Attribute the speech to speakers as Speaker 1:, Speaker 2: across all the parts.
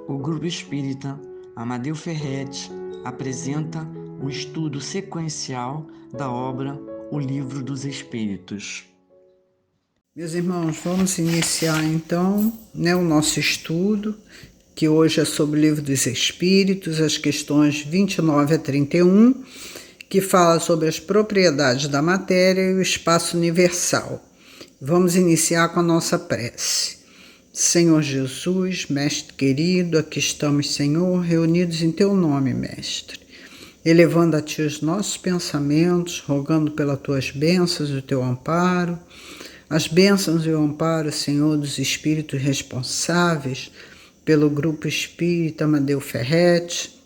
Speaker 1: O Grupo Espírita Amadeu Ferretti apresenta um estudo sequencial da obra O Livro dos Espíritos.
Speaker 2: Meus irmãos, vamos iniciar então o nosso estudo, que hoje é sobre o Livro dos Espíritos, as questões 29 a 31, que fala sobre as propriedades da matéria e o espaço universal. Vamos iniciar com a nossa prece. Senhor Jesus, Mestre querido, aqui estamos, Senhor, reunidos em Teu nome, Mestre, elevando a Ti os nossos pensamentos, rogando pelas Tuas bênçãos e o Teu amparo, as bênçãos e o amparo, Senhor, dos espíritos responsáveis pelo Grupo Espírita Amadeu Ferretti,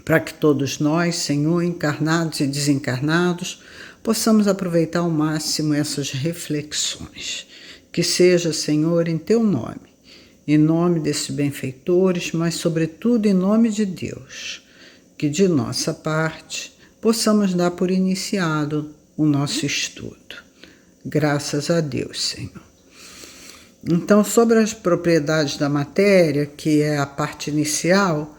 Speaker 2: para que todos nós, Senhor, encarnados e desencarnados, possamos aproveitar ao máximo essas reflexões. Que seja, Senhor, em Teu nome, em nome desses benfeitores, mas sobretudo em nome de Deus, que de nossa parte possamos dar por iniciado o nosso estudo. Graças a Deus, Senhor. Então, sobre as propriedades da matéria, que é a parte inicial,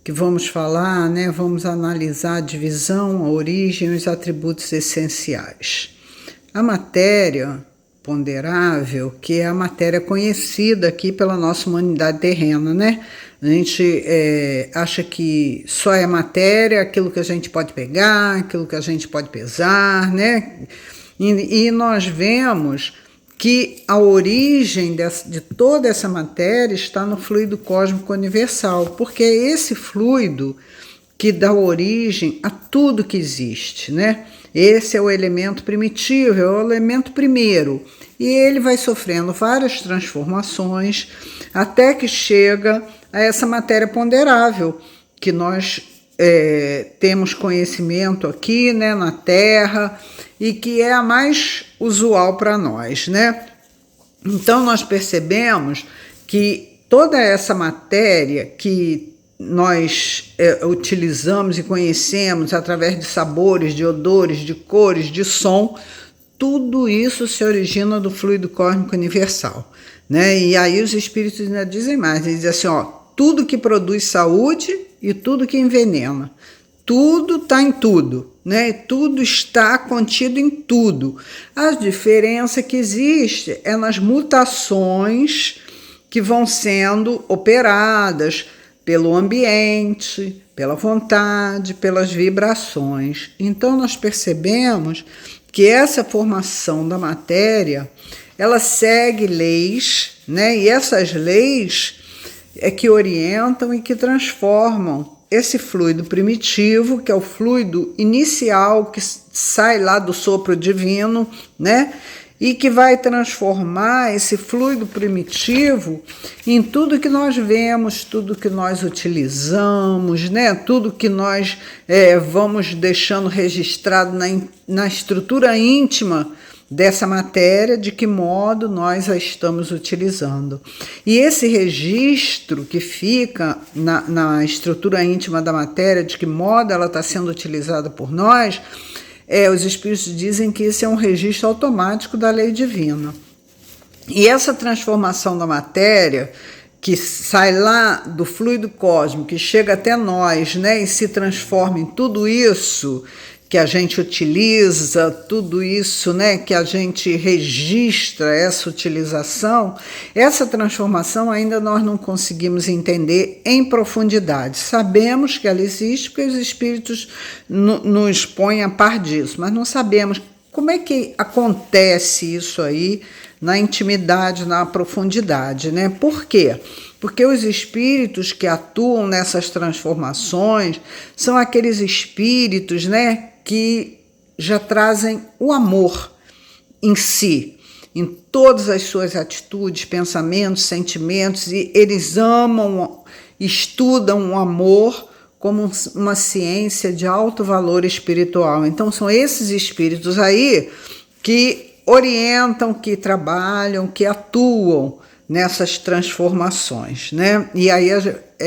Speaker 2: que vamos falar, vamos analisar a divisão, a origem e os atributos essenciais. A matéria ponderável, que é a matéria conhecida aqui pela nossa humanidade terrena, A gente acha que só é matéria aquilo que a gente pode pegar, aquilo que a gente pode pesar, E nós vemos que a origem de toda essa matéria está no fluido cósmico universal, porque é esse fluido que dá origem a tudo que existe, Esse é o elemento primitivo, é o elemento primeiro, e ele vai sofrendo várias transformações até que chega a essa matéria ponderável, que nós temos conhecimento aqui, na Terra, e que é a mais usual para nós, Então nós percebemos que toda essa matéria que nós utilizamos e conhecemos através de sabores, de odores, de cores, de som, tudo isso se origina do fluido cósmico universal, E aí os espíritos ainda dizem mais, eles dizem assim, tudo que produz saúde e tudo que envenena, tudo está em tudo, Tudo está contido em tudo. A diferença que existe é nas mutações que vão sendo operadas pelo ambiente, pela vontade, pelas vibrações. Então nós percebemos que essa formação da matéria, ela segue leis, E essas leis é que orientam e que transformam esse fluido primitivo, que é o fluido inicial que sai lá do sopro divino, E que vai transformar esse fluido primitivo em tudo que nós vemos, tudo que nós utilizamos, Tudo que nós vamos deixando registrado na estrutura íntima dessa matéria, de que modo nós a estamos utilizando. E esse registro que fica na estrutura íntima da matéria, de que modo ela está sendo utilizada por nós, os espíritos dizem que esse é um registro automático da lei divina. E essa transformação da matéria, que sai lá do fluido cósmico, que chega até nós, E se transforma em tudo isso que a gente utiliza, tudo isso, que a gente registra, essa utilização, essa transformação ainda nós não conseguimos entender em profundidade. Sabemos que ela existe porque os espíritos nos põem a par disso, mas não sabemos como é que acontece isso aí na intimidade, na profundidade, Por quê? Porque os espíritos que atuam nessas transformações são aqueles espíritos, que já trazem o amor em si, em todas as suas atitudes, pensamentos, sentimentos, e eles amam, estudam o amor como uma ciência de alto valor espiritual. Então são esses espíritos aí que orientam, que trabalham, que atuam nessas transformações, E aí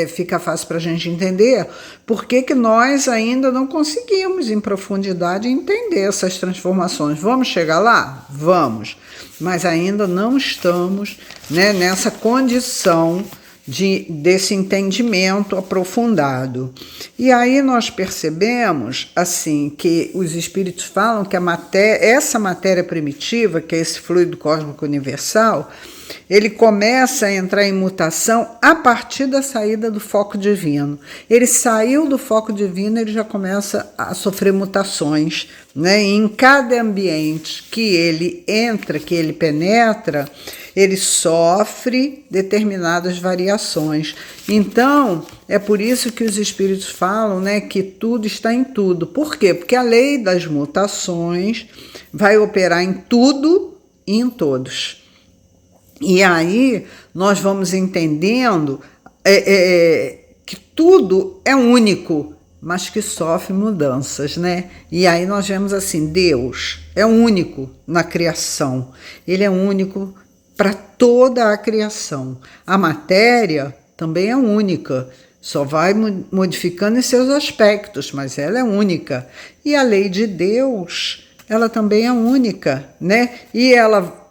Speaker 2: fica fácil para a gente entender por que nós ainda não conseguimos em profundidade entender essas transformações. Vamos chegar lá? Vamos, mas ainda não estamos, nessa condição desse entendimento aprofundado. E aí nós percebemos assim que os espíritos falam que essa matéria primitiva, que é esse fluido cósmico universal, ele começa a entrar em mutação a partir da saída do foco divino. Ele saiu do foco divino, ele já começa a sofrer mutações, né? E em cada ambiente que ele entra, que ele penetra, ele sofre determinadas variações. Então, é por isso que os espíritos falam, né, que tudo está em tudo. Por quê? Porque a lei das mutações vai operar em tudo e em todos. E aí nós vamos entendendo que tudo é único, mas que sofre mudanças, né? E aí nós vemos assim, Deus é único na criação, ele é único para toda a criação. A matéria também é única, só vai modificando em seus aspectos, mas ela é única. E a lei de Deus, ela também é única, né? E ela,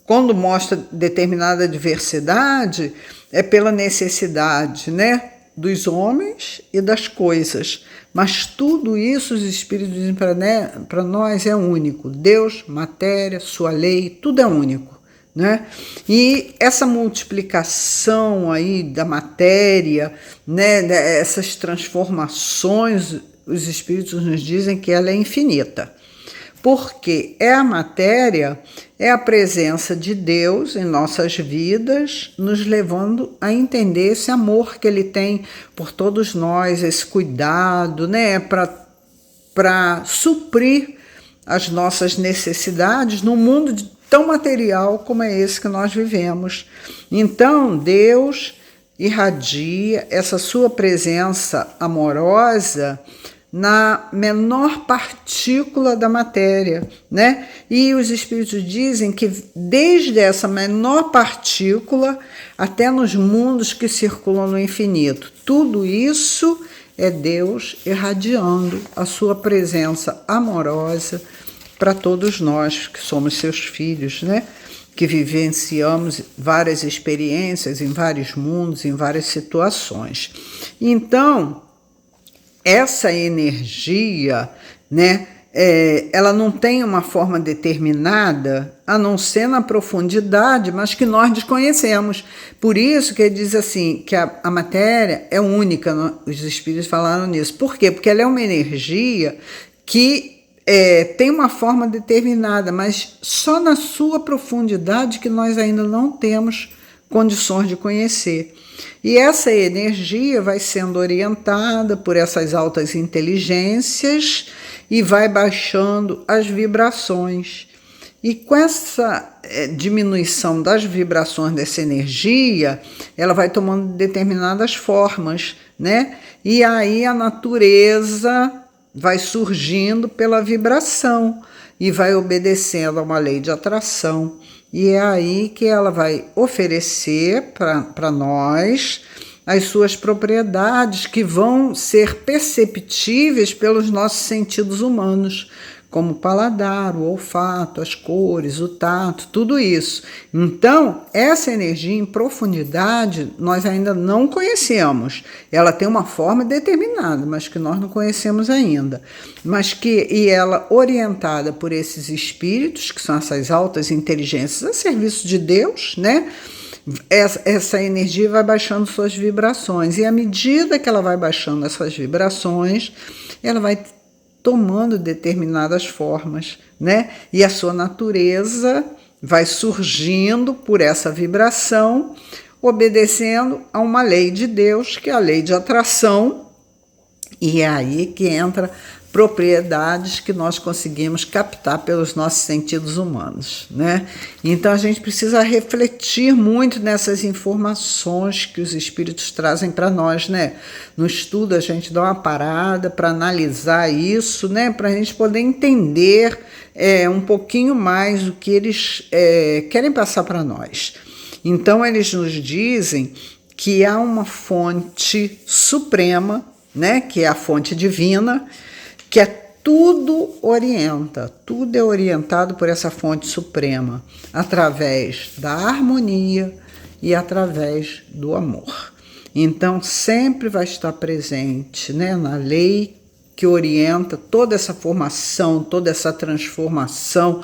Speaker 2: quando mostra determinada diversidade, é pela necessidade, né, dos homens e das coisas. Mas tudo isso os espíritos dizem para nós é único. Deus, matéria, sua lei, tudo é único, né? E essa multiplicação aí da matéria, né, essas transformações, os espíritos nos dizem que ela é infinita. Porque a matéria, é a presença de Deus em nossas vidas, nos levando a entender esse amor que Ele tem por todos nós, esse cuidado, né, para suprir as nossas necessidades num mundo tão material como é esse que nós vivemos. Então, Deus irradia essa sua presença amorosa na menor partícula da matéria, né? E os espíritos dizem que desde essa menor partícula até nos mundos que circulam no infinito, tudo isso é Deus irradiando a sua presença amorosa para todos nós que somos seus filhos, né? Que vivenciamos várias experiências em vários mundos, em várias situações. Então, essa energia, né, ela não tem uma forma determinada, a não ser na profundidade, mas que nós desconhecemos. Por isso que ele diz assim, que a matéria é única, os espíritos falaram nisso. Por quê? Porque ela é uma energia que tem uma forma determinada, mas só na sua profundidade que nós ainda não temos condições de conhecer. E essa energia vai sendo orientada por essas altas inteligências e vai baixando as vibrações. E com essa diminuição das vibrações dessa energia, ela vai tomando determinadas formas, né? E aí a natureza vai surgindo pela vibração e vai obedecendo a uma lei de atração. E é aí que ela vai oferecer para nós as suas propriedades que vão ser perceptíveis pelos nossos sentidos humanos, como o paladar, o olfato, as cores, o tato, tudo isso. Então, essa energia em profundidade nós ainda não conhecemos. Ela tem uma forma determinada, mas que nós não conhecemos ainda. E ela, orientada por esses espíritos, que são essas altas inteligências a serviço de Deus, né? Essa energia vai baixando suas vibrações. E à medida que ela vai baixando essas vibrações, ela vai tomando determinadas formas, né? E a sua natureza vai surgindo por essa vibração, obedecendo a uma lei de Deus, que é a lei de atração, e é aí que entra propriedades que nós conseguimos captar pelos nossos sentidos humanos, né? Então a gente precisa refletir muito nessas informações que os espíritos trazem para nós, né? No estudo a gente dá uma parada para analisar isso, né? Para a gente poder entender um pouquinho mais o que eles querem passar para nós. Então eles nos dizem que há uma fonte suprema, né? Que é a fonte divina, que tudo orienta, tudo é orientado por essa fonte suprema, através da harmonia e através do amor. Então, sempre vai estar presente, né, na lei que orienta toda essa formação, toda essa transformação,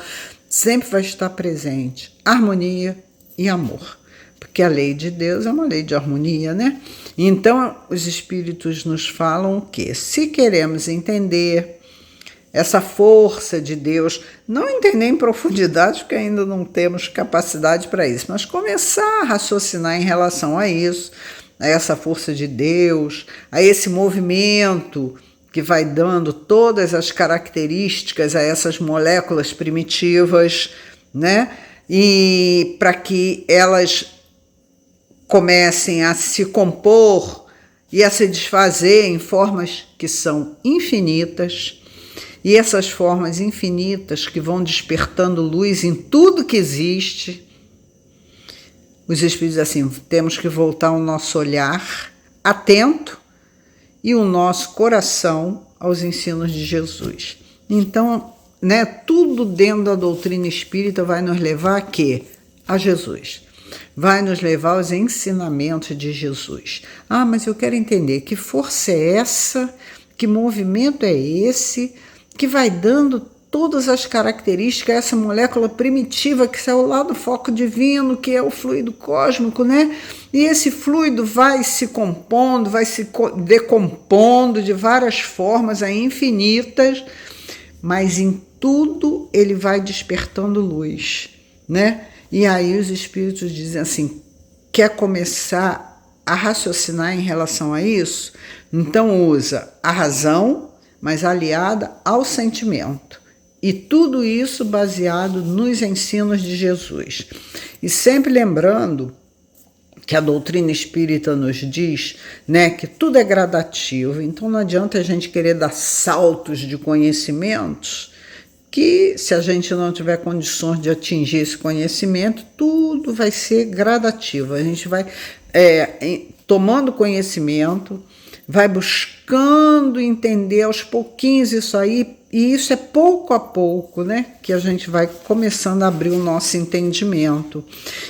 Speaker 2: sempre vai estar presente harmonia e amor. Porque a lei de Deus é uma lei de harmonia, né? Então, os Espíritos nos falam o quê? Se queremos entender essa força de Deus, não entender em profundidade, porque ainda não temos capacidade para isso, mas começar a raciocinar em relação a isso, a essa força de Deus, a esse movimento que vai dando todas as características a essas moléculas primitivas, né? E para que elas comecem a se compor e a se desfazer em formas que são infinitas. E essas formas infinitas que vão despertando luz em tudo que existe, os Espíritos assim, temos que voltar o nosso olhar atento e o nosso coração aos ensinos de Jesus. Então, né, tudo dentro da doutrina espírita vai nos levar a quê? A Jesus. Vai nos levar aos ensinamentos de Jesus. Ah, mas eu quero entender que força é essa, que movimento é esse, que vai dando todas as características a essa molécula primitiva que saiu lá do foco divino, que é o fluido cósmico, né? E esse fluido vai se compondo, vai se decompondo de várias formas aí infinitas, mas em tudo ele vai despertando luz, né? E aí os Espíritos dizem assim, quer começar a raciocinar em relação a isso? Então usa a razão, mas aliada ao sentimento. E tudo isso baseado nos ensinos de Jesus. E sempre lembrando que a doutrina espírita nos diz, né, que tudo é gradativo. Então não adianta a gente querer dar saltos de conhecimentos, que se a gente não tiver condições de atingir esse conhecimento, tudo vai ser gradativo. A gente vai tomando conhecimento, vai buscando entender aos pouquinhos isso aí, e isso é pouco a pouco, né, que a gente vai começando a abrir o nosso entendimento.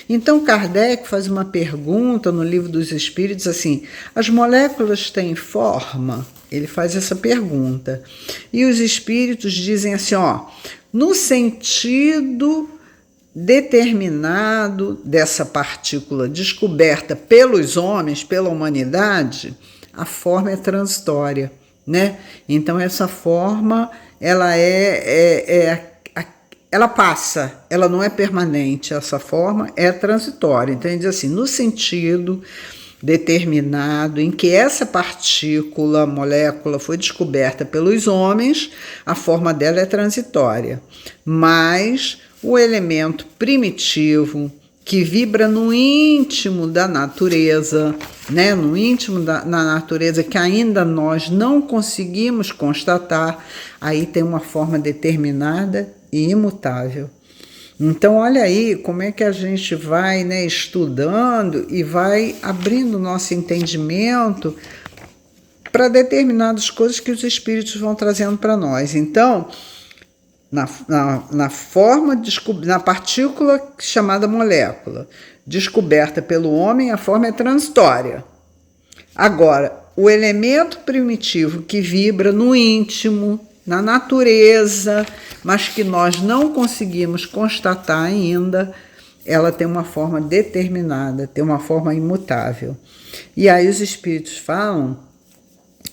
Speaker 2: Então Kardec faz uma pergunta no Livro dos Espíritos assim, as moléculas têm forma? Ele faz essa pergunta. E os Espíritos dizem assim, ó, no sentido determinado dessa partícula descoberta pelos homens, pela humanidade, a forma é transitória, né? Então essa forma ela ela passa, ela não é permanente, essa forma é transitória. Então ele diz assim, no sentido determinado em que essa partícula, molécula foi descoberta pelos homens, a forma dela é transitória, mas o elemento primitivo que vibra no íntimo da natureza, né, no íntimo da natureza que ainda nós não conseguimos constatar, aí tem uma forma determinada e imutável. Então, olha aí como é que a gente vai, né, estudando e vai abrindo o nosso entendimento para determinadas coisas que os Espíritos vão trazendo para nós. Então, na partícula chamada molécula, descoberta pelo homem, a forma é transitória. Agora, o elemento primitivo que vibra no íntimo, na natureza, mas que nós não conseguimos constatar ainda, ela tem uma forma determinada, tem uma forma imutável. E aí os Espíritos falam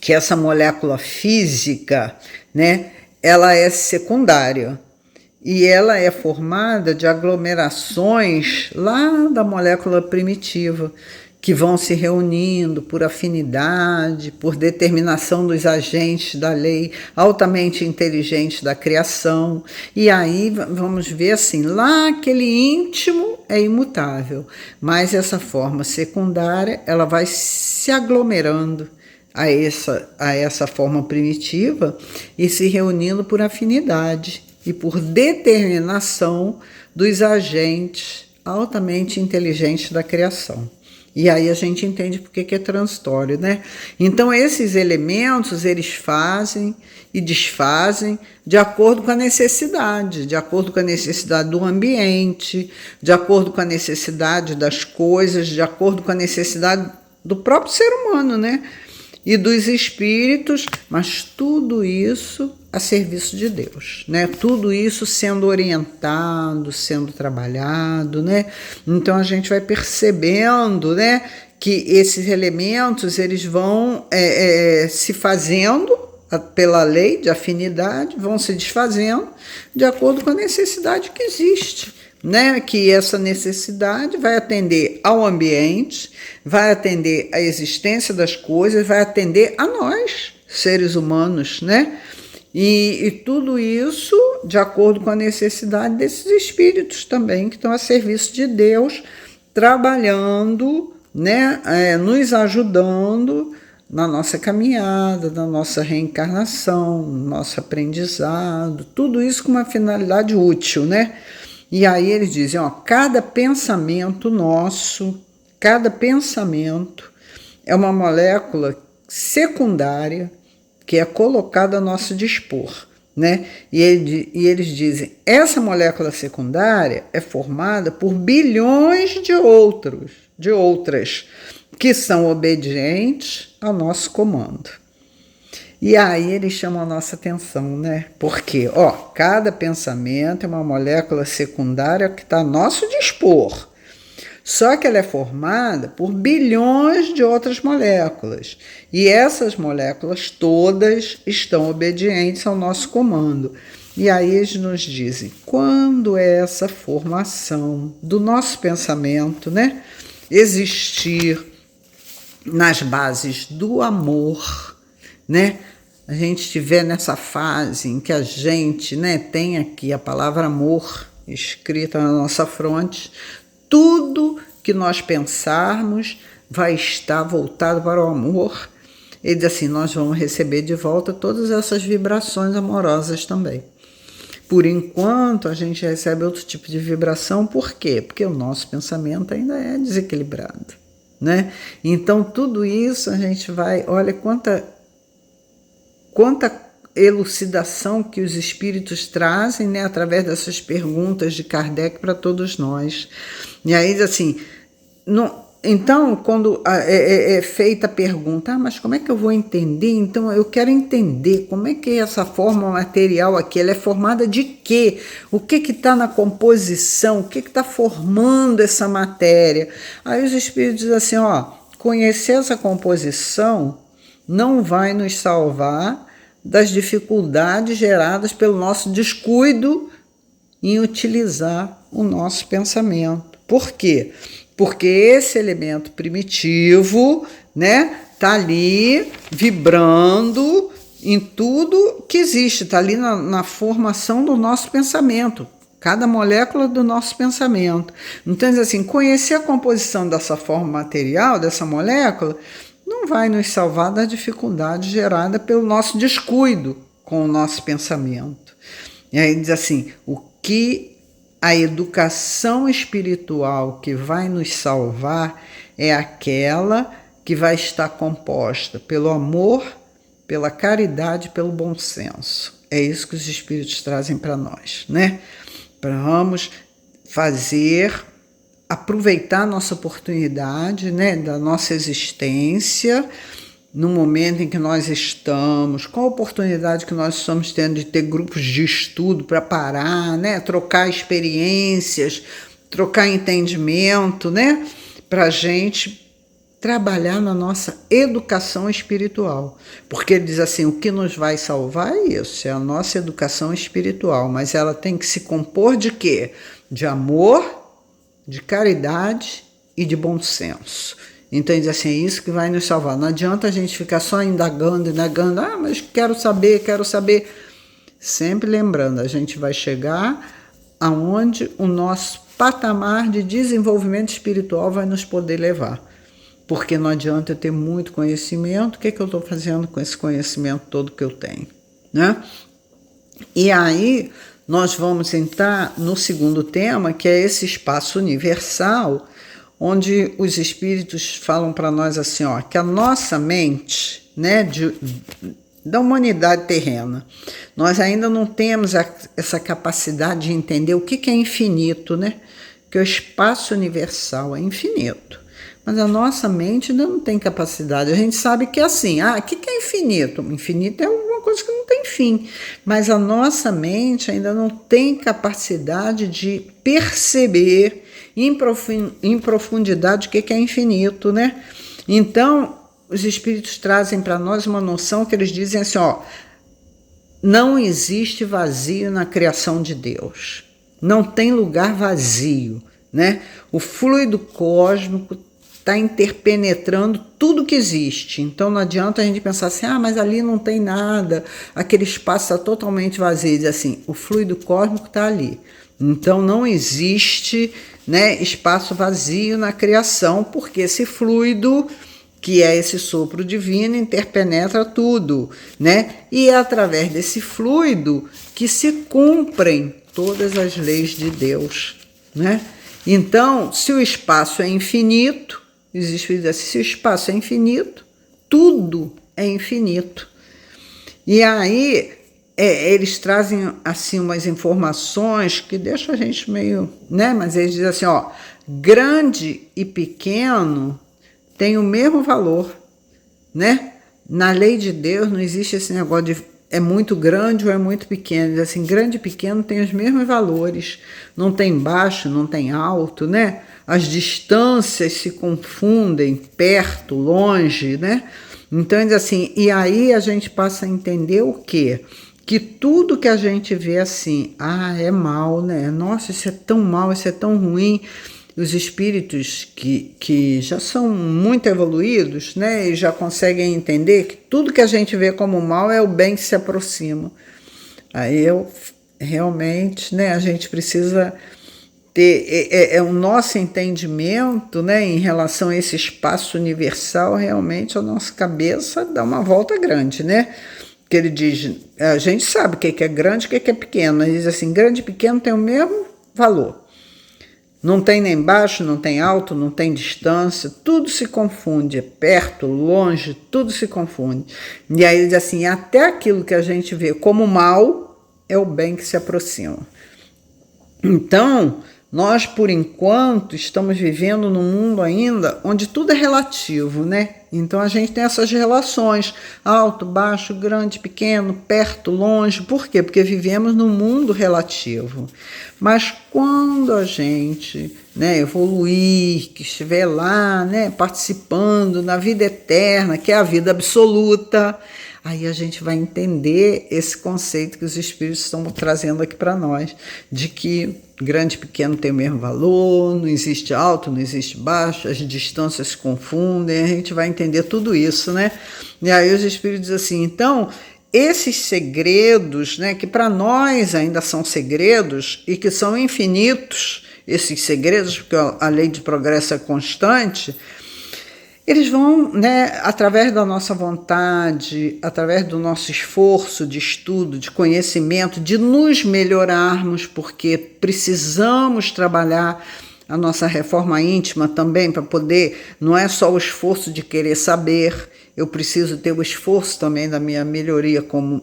Speaker 2: que essa molécula física, né, ela é secundária e ela é formada de aglomerações lá da molécula primitiva, que vão se reunindo por afinidade, por determinação dos agentes da lei altamente inteligente da criação. E aí vamos ver assim, lá aquele íntimo é imutável, mas essa forma secundária ela vai se aglomerando a essa forma primitiva e se reunindo por afinidade e por determinação dos agentes altamente inteligentes da criação. E aí a gente entende por que é transitório, né? Então esses elementos, eles fazem e desfazem de acordo com a necessidade, de acordo com a necessidade do ambiente, de acordo com a necessidade das coisas, de acordo com a necessidade do próprio ser humano, né? E dos espíritos, mas tudo isso a serviço de Deus, né? Tudo isso sendo orientado, sendo trabalhado, né? Então a gente vai percebendo, né, que esses elementos eles vão se fazendo pela lei de afinidade, vão se desfazendo de acordo com a necessidade que existe, né? Que essa necessidade vai atender ao ambiente, vai atender à existência das coisas, vai atender a nós, seres humanos, né? E tudo isso de acordo com a necessidade desses espíritos também, que estão a serviço de Deus, trabalhando, né? Nos ajudando na nossa caminhada, na nossa reencarnação, no nosso aprendizado, tudo isso com uma finalidade útil, né? E aí eles dizem, ó, cada pensamento nosso, cada pensamento é uma molécula secundária que é colocada a nosso dispor, né? E eles dizem, essa molécula secundária é formada por bilhões de outras, que são obedientes ao nosso comando. E aí eles chamam a nossa atenção, né? Porque, ó, cada pensamento é uma molécula secundária que está a nosso dispor. Só que ela é formada por bilhões de outras moléculas. E essas moléculas todas estão obedientes ao nosso comando. E aí eles nos dizem, quando essa formação do nosso pensamento, né, existir nas bases do amor, né? A gente estiver nessa fase em que a gente, né, tem aqui a palavra amor escrita na nossa fronte, tudo que nós pensarmos vai estar voltado para o amor. Ele diz assim, nós vamos receber de volta todas essas vibrações amorosas também. Por enquanto, a gente recebe outro tipo de vibração, por quê? Porque o nosso pensamento ainda é desequilibrado, né? Então, tudo isso a gente vai... Olha quanta elucidação que os espíritos trazem, né, através dessas perguntas de Kardec para todos nós. E aí, assim, então, quando é feita a pergunta, mas como é que eu vou entender? Então, eu quero entender como é que essa forma material aqui, ela é formada de quê? O que está na composição? O que está formando essa matéria? Aí os espíritos dizem assim, ó, conhecer essa composição não vai nos salvar das dificuldades geradas pelo nosso descuido em utilizar o nosso pensamento. Por quê? Porque esse elemento primitivo, né, tá ali vibrando em tudo que existe, tá ali na formação do nosso pensamento, cada molécula do nosso pensamento. Então, assim, conhecer a composição dessa forma material, dessa molécula, não vai nos salvar da dificuldade gerada pelo nosso descuido com o nosso pensamento. E aí diz assim, o que a educação espiritual que vai nos salvar é aquela que vai estar composta pelo amor, pela caridade, pelo bom senso. É isso que os espíritos trazem para nós, né? Vamos aproveitar a nossa oportunidade, né, da nossa existência, no momento em que nós estamos, qual a oportunidade que nós estamos tendo de ter grupos de estudo para parar, né, trocar experiências, trocar entendimento, né, para a gente trabalhar na nossa educação espiritual. Porque ele diz assim, o que nos vai salvar é isso, é a nossa educação espiritual, mas ela tem que se compor de quê? De amor, de caridade e de bom senso. Então, ele diz assim, é isso que vai nos salvar. Não adianta a gente ficar só indagando, mas quero saber. Sempre lembrando, a gente vai chegar aonde o nosso patamar de desenvolvimento espiritual vai nos poder levar. Porque não adianta eu ter muito conhecimento, o que eu estou fazendo com esse conhecimento todo que eu tenho, né? E aí nós vamos entrar no segundo tema, que é esse espaço universal, onde os espíritos falam para nós assim, ó, que a nossa mente, né, da humanidade terrena, nós ainda não temos essa capacidade de entender o que é infinito, né? Que o espaço universal é infinito. Mas a nossa mente ainda não tem capacidade. A gente sabe que é assim, o que é infinito? Infinito é alguma coisa que não tem fim. Mas a nossa mente ainda não tem capacidade de perceber em profundidade o que é infinito, né? Então, os espíritos trazem para nós uma noção que eles dizem assim, ó, não existe vazio na criação de Deus. Não tem lugar vazio, né? O fluido cósmico está interpenetrando tudo que existe. Então não adianta a gente pensar assim, mas ali não tem nada, aquele espaço está totalmente vazio. Diz assim, o fluido cósmico está ali. Então não existe, né, espaço vazio na criação, porque esse fluido, que é esse sopro divino, interpenetra tudo, né? E é através desse fluido que se cumprem todas as leis de Deus, né? Então, se o espaço é infinito, se o espaço é infinito, tudo é infinito. E aí, eles trazem assim umas informações que deixam a gente meio, né? Mas eles dizem assim, ó, grande e pequeno tem o mesmo valor, né? Na lei de Deus não existe esse negócio de é muito grande ou é muito pequeno. Assim, grande e pequeno tem os mesmos valores. Não tem baixo, não tem alto, né? As distâncias se confundem, perto, longe, né? Então, assim, e aí a gente passa a entender o quê? Que tudo que a gente vê assim, é mal, né? Nossa, isso é tão mal, isso é tão ruim. Os espíritos que já são muito evoluídos, né, e já conseguem entender que tudo que a gente vê como mal é o bem que se aproxima. Aí realmente, né, a gente precisa ter o nosso entendimento, né, em relação a esse espaço universal. Realmente a nossa cabeça dá uma volta grande, né? Que ele diz, a gente sabe o que é grande e o que é pequeno. Ele diz assim, grande e pequeno tem o mesmo valor. Não tem nem baixo, não tem alto, não tem distância, tudo se confunde, é perto, longe, tudo se confunde. E aí ele diz assim, até aquilo que a gente vê como mal é o bem que se aproxima. Então, nós, por enquanto, estamos vivendo num mundo ainda onde tudo é relativo, né? Então a gente tem essas relações, alto, baixo, grande, pequeno, perto, longe. Por quê? Porque vivemos num mundo relativo. Mas quando a gente, né, evoluir, que estiver lá, né, participando na vida eterna, que é a vida absoluta, aí a gente vai entender esse conceito que os espíritos estão trazendo aqui para nós, de que grande e pequeno tem o mesmo valor, não existe alto, não existe baixo, as distâncias se confundem, a gente vai entender tudo isso, né? E aí os espíritos dizem assim, então, esses segredos, né, que para nós ainda são segredos e que são infinitos, esses segredos, porque a lei de progresso é constante, eles vão, né, através da nossa vontade, através do nosso esforço de estudo, de conhecimento, de nos melhorarmos, porque precisamos trabalhar a nossa reforma íntima também para poder, não é só o esforço de querer saber, eu preciso ter o esforço também da minha melhoria como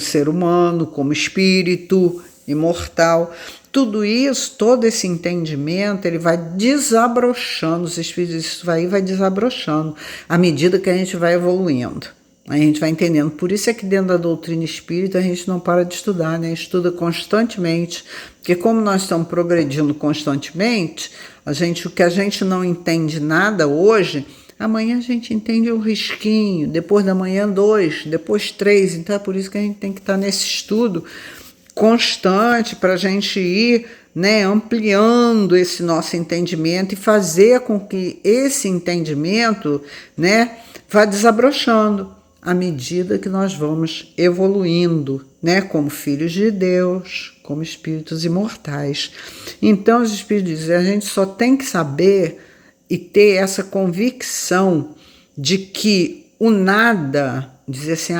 Speaker 2: ser humano, como espírito imortal. Tudo isso, todo esse entendimento, ele vai desabrochando, os espíritos, isso vai desabrochando à medida que a gente vai evoluindo. A gente vai entendendo. Por isso é que dentro da doutrina espírita a gente não para de estudar, né? Estuda constantemente, porque como nós estamos progredindo constantemente, o que a gente não entende nada hoje, amanhã a gente entende um risquinho, depois da manhã 2, depois 3. Então é por isso que a gente tem que estar nesse estudo constante para a gente ir, né, ampliando esse nosso entendimento e fazer com que esse entendimento, né, vá desabrochando à medida que nós vamos evoluindo, né, como filhos de Deus, como espíritos imortais. Então os espíritos dizem, a gente só tem que saber e ter essa convicção de que o nada, dizer assim,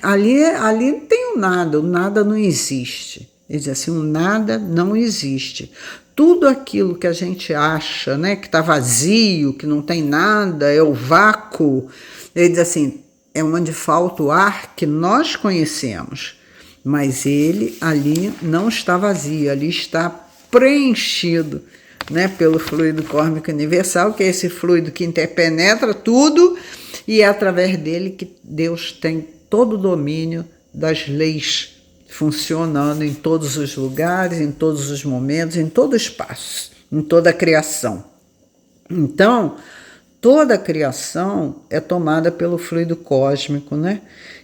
Speaker 2: ali tem o nada não existe. Ele diz assim, o nada não existe. tudo aquilo que a gente acha, né, que está vazio, que não tem nada, é o vácuo. Ele diz assim, é onde falta o ar que nós conhecemos, mas ele ali não está vazio, ali está preenchido, né, pelo fluido cósmico universal, que é esse fluido que interpenetra tudo, e é através dele que Deus tem todo o domínio das leis funcionando em todos os lugares, em todos os momentos, em todo o espaço, em toda a criação. Então, toda a criação é tomada pelo fluido cósmico, né?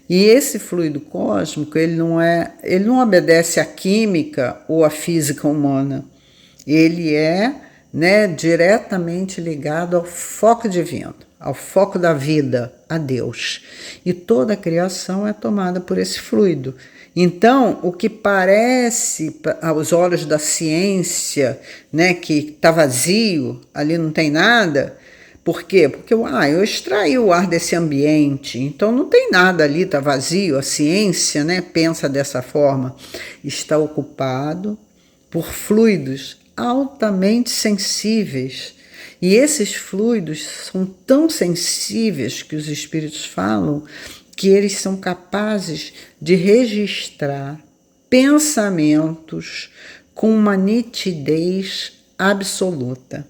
Speaker 2: E esse fluido cósmico, ele não obedece à química ou à física humana. Ele é, né, diretamente ligado ao foco divino, ao foco da vida, a Deus. E toda a criação é tomada por esse fluido. Então, o que parece aos olhos da ciência, né, que está vazio, ali não tem nada, por quê? Porque eu extraí o ar desse ambiente, então não tem nada ali, está vazio. A ciência, né, pensa dessa forma, está ocupado por fluidos altamente sensíveis. E esses fluidos são tão sensíveis que os espíritos falam que eles são capazes de registrar pensamentos com uma nitidez absoluta,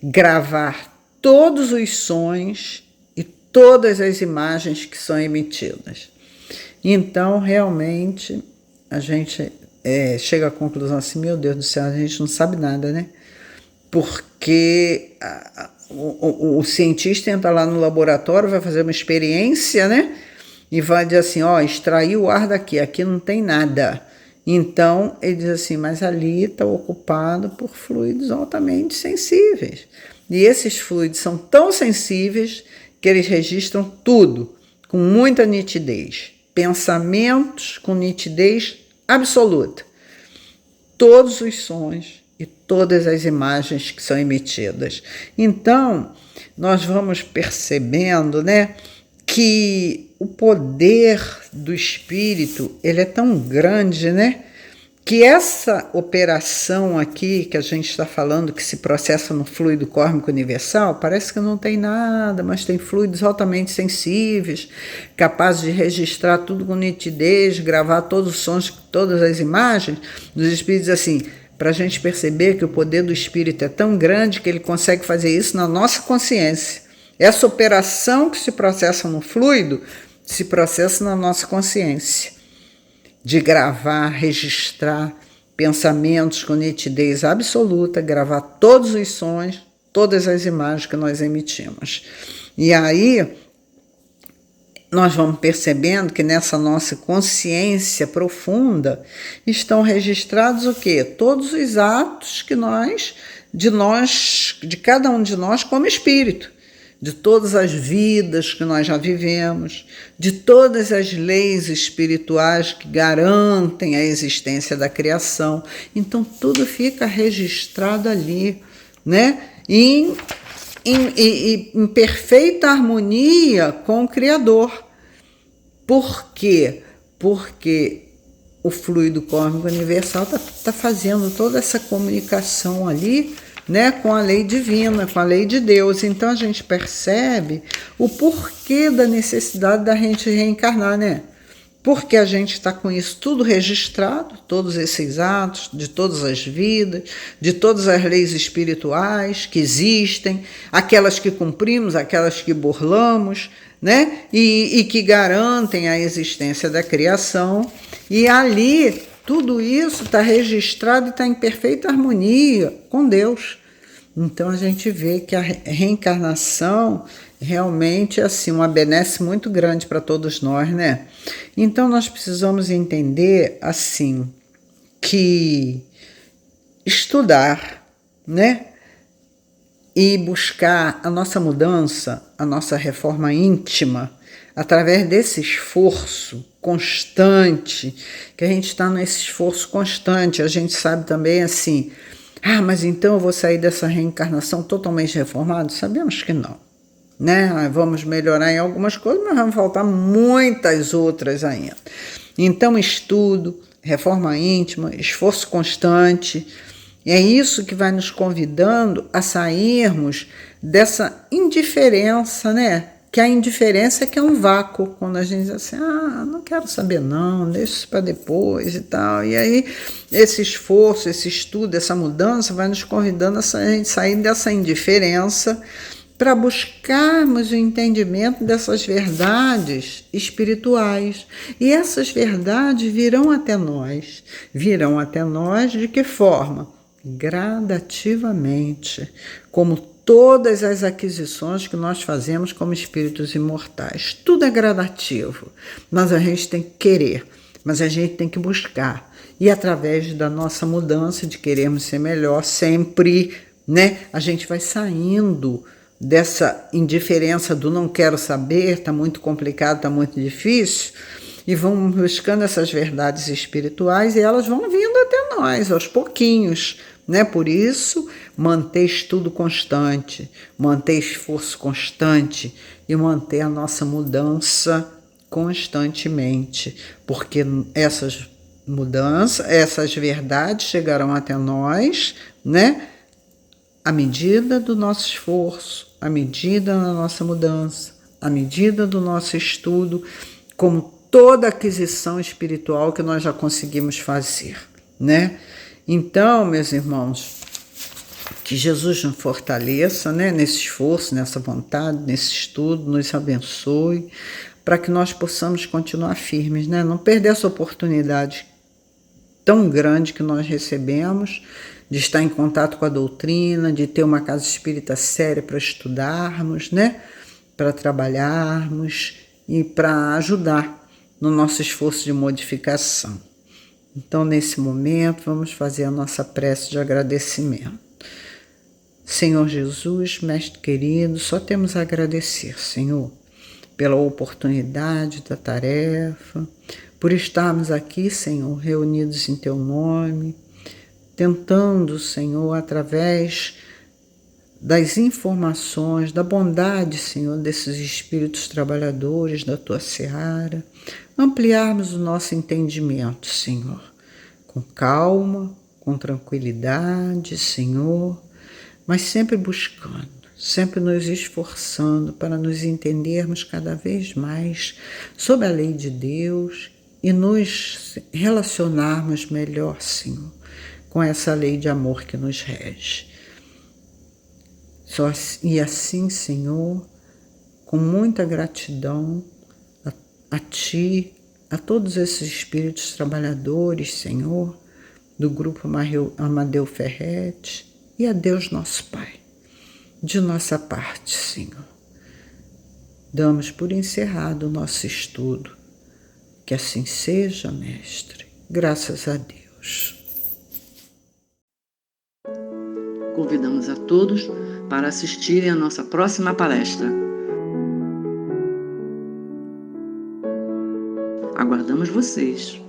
Speaker 2: gravar todos os sons e todas as imagens que são emitidas. Então, realmente, a gente chega à conclusão assim, meu Deus do céu, a gente não sabe nada, né? Porque o cientista entra lá no laboratório, vai fazer uma experiência, né? E vai dizer assim, extrair o ar daqui, aqui não tem nada. Então, ele diz assim, mas ali está ocupado por fluidos altamente sensíveis. E esses fluidos são tão sensíveis que eles registram tudo, com muita nitidez. Pensamentos com nitidez absoluta. Todos os sons e todas as imagens que são emitidas. Então, nós vamos percebendo, né, que o poder do espírito, ele é tão grande, né, que essa operação aqui que a gente está falando, que se processa no fluido cósmico universal, parece que não tem nada, mas tem fluidos altamente sensíveis, capazes de registrar tudo com nitidez, gravar todos os sons, todas as imagens. Os espíritos, assim, para a gente perceber que o poder do espírito é tão grande que ele consegue fazer isso na nossa consciência. Essa operação que se processa no fluido, se processa na nossa consciência. De gravar, registrar pensamentos com nitidez absoluta, gravar todos os sons, todas as imagens que nós emitimos. E aí, nós vamos percebendo que nessa nossa consciência profunda estão registrados o quê? Todos os atos que de cada um de nós como espírito. De todas as vidas que nós já vivemos, de todas as leis espirituais que garantem a existência da criação. Então, tudo fica registrado ali, né? Em perfeita harmonia com o Criador. Por quê? Porque o fluido cósmico universal está fazendo toda essa comunicação ali, né, com a lei divina, com a lei de Deus. Então a gente percebe o porquê da necessidade da gente reencarnar, né? Porque a gente está com isso tudo registrado, todos esses atos, de todas as vidas, de todas as leis espirituais que existem, aquelas que cumprimos, aquelas que burlamos, né? E que garantem a existência da criação. E ali tudo isso está registrado e está em perfeita harmonia com Deus. Então a gente vê que a reencarnação realmente é assim, uma benesse muito grande para todos nós, né? Então nós precisamos entender assim que estudar, né? E buscar a nossa mudança, a nossa reforma íntima, através desse esforço constante, que a gente está nesse esforço constante. A gente sabe também assim, mas então eu vou sair dessa reencarnação totalmente reformado? Sabemos que não, né? Vamos melhorar em algumas coisas, mas vão faltar muitas outras ainda. Então, estudo, reforma íntima, esforço constante, É isso que vai nos convidando a sairmos dessa indiferença, né? Que a indiferença é que é um vácuo, quando a gente diz assim, não quero saber não, deixa isso para depois e tal. E aí esse esforço, esse estudo, essa mudança vai nos convidando a sair dessa indiferença para buscarmos o entendimento dessas verdades espirituais. E essas verdades virão até nós. Virão até nós de que forma? Gradativamente, como todas as aquisições que nós fazemos como espíritos imortais. Tudo é gradativo, mas a gente tem que querer, mas a gente tem que buscar. E através da nossa mudança de querermos ser melhor, sempre, né, a gente vai saindo dessa indiferença do não quero saber, está muito complicado, está muito difícil, e vão buscando essas verdades espirituais e elas vão vindo até nós, aos pouquinhos, né? Por isso, manter estudo constante, manter esforço constante e manter a nossa mudança constantemente, porque essas mudanças, essas verdades chegarão até nós, né? À medida do nosso esforço, à medida da nossa mudança, à medida do nosso estudo, como toda aquisição espiritual que nós já conseguimos fazer, né? Então, meus irmãos, que Jesus nos fortaleça, né, nesse esforço, nessa vontade, nesse estudo, nos abençoe, para que nós possamos continuar firmes, né? Não perder essa oportunidade tão grande que nós recebemos de estar em contato com a doutrina, de ter uma casa espírita séria para estudarmos, né? Para trabalharmos e para ajudar no nosso esforço de modificação. Então, nesse momento, vamos fazer a nossa prece de agradecimento. Senhor Jesus, Mestre querido, só temos a agradecer, Senhor, pela oportunidade da tarefa, por estarmos aqui, Senhor, reunidos em Teu nome, tentando, Senhor, através das informações, da bondade, Senhor, desses espíritos trabalhadores da Tua seara, ampliarmos o nosso entendimento, Senhor, com calma, com tranquilidade, Senhor, mas sempre buscando, sempre nos esforçando para nos entendermos cada vez mais sobre a lei de Deus e nos relacionarmos melhor, Senhor, com essa lei de amor que nos rege. E assim, Senhor, com muita gratidão a Ti, a todos esses espíritos trabalhadores, Senhor, do grupo Amadeu Ferretti, e a Deus nosso Pai, de nossa parte, Senhor. Damos por encerrado o nosso estudo. Que assim seja, Mestre. Graças a Deus.
Speaker 1: Convidamos a todos para assistirem à nossa próxima palestra. Aguardamos vocês!